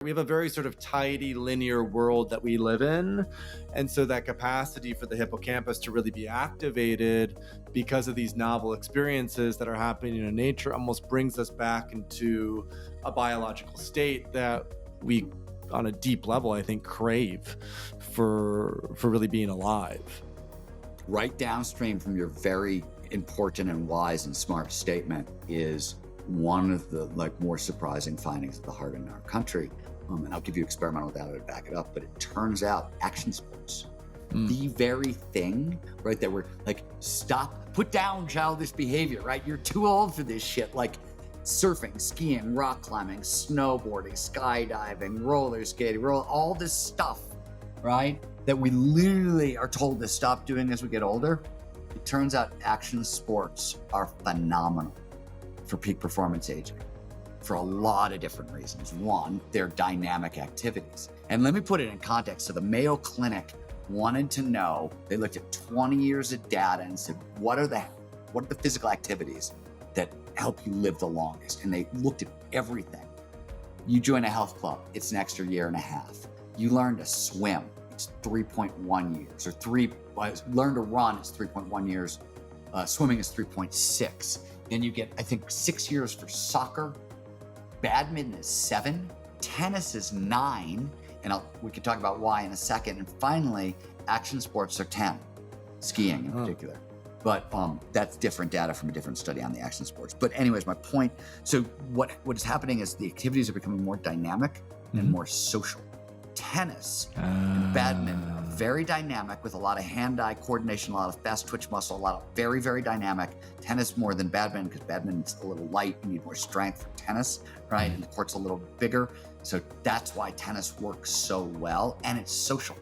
We have a very sort of tidy, linear world that we live in. And so that capacity for the hippocampus to really be activated because of these novel experiences that are happening in nature almost brings us back into a biological state that we, on a deep level, I think, crave for really being alive. Right downstream from your very important and wise and smart statement is one of the more surprising findings of the heart in our country. And I'll give you experimental data to back it up, but it turns out action sports, the very thing, right, that we're like, stop, put down childish behavior, right? You're too old for this shit. Like surfing, skiing, rock climbing, snowboarding, skydiving, roller skating, all this stuff, right, that we literally are told to stop doing as we get older. It turns out action sports are phenomenal for peak performance aging for a lot of different reasons. One, they're dynamic activities. And let me put it in context. So the Mayo Clinic wanted to know, they looked at 20 years of data and said, what are the physical activities that help you live the longest? And they looked at everything. You join a health club, it's an extra year and a half. You learn to swim, it's 3.1 years, or learn to run, it's 3.1 years. Swimming is 3.6. Then you get, I think, 6 years for soccer. Badminton is 7, tennis is 9, and we can talk about why in a second. And finally, action sports are 10, skiing in particular. But that's different data from a different study on the action sports. But anyways, my point, so what is happening is the activities are becoming more dynamic and more social. Tennis and badminton are very dynamic with a lot of hand-eye coordination, a lot of fast twitch muscle, a lot of very, very dynamic. Tennis more than badminton because badminton's a little light. You need more strength for tennis, right? And the court's a little bigger. So that's why tennis works so well. And it's social,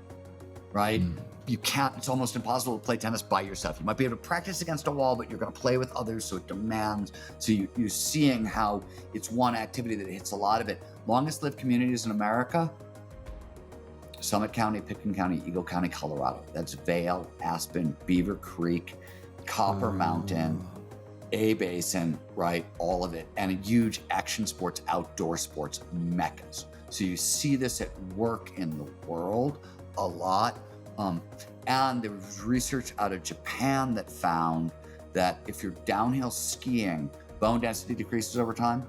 right? You can't, it's almost impossible to play tennis by yourself. You might be able to practice against a wall, but you're going to play with others. So it demands, so you're seeing how it's one activity that hits a lot of it. Longest lived communities in America: Summit County, Pitkin County, Eagle County, Colorado. That's Vail, Aspen, Beaver Creek, Copper Mountain, A Basin, right? All of it. And a huge action sports, outdoor sports meccas. So you see this at work in the world a lot. And there was research out of Japan that found that if you're downhill skiing, bone density decreases over time.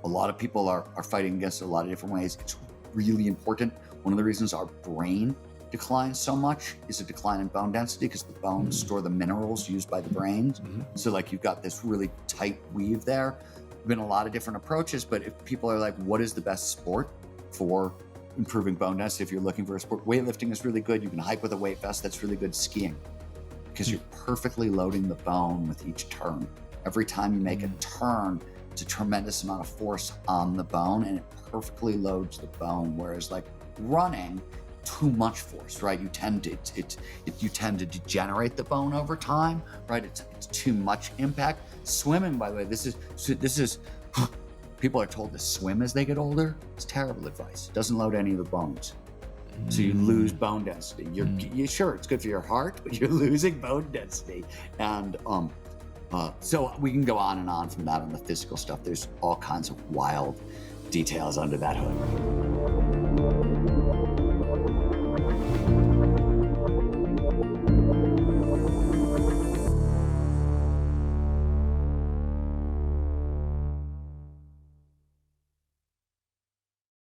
A lot of people are fighting against it a lot of different ways. It's really important. One of the reasons our brain declines so much is a decline in bone density because the bones store the minerals used by the brains. So like you've got this really tight weave there. There've been a lot of different approaches, but if people are like, what is the best sport for improving bone density? If you're looking for a sport, weightlifting is really good. You can hike with a weight vest. That's really good. Skiing, because you're perfectly loading the bone with each turn. Every time you make a turn, it's a tremendous amount of force on the bone and it perfectly loads the bone. Whereas like running, too much force, right? You tend to degenerate the bone over time, right? It's too much impact. Swimming, by the way, this is people are told to swim as they get older. It's terrible advice. It doesn't load any of the bones. So you lose bone density. You're sure it's good for your heart, but you're losing bone density. And so we can go on and on from that on the physical stuff. There's all kinds of wild details under that hood.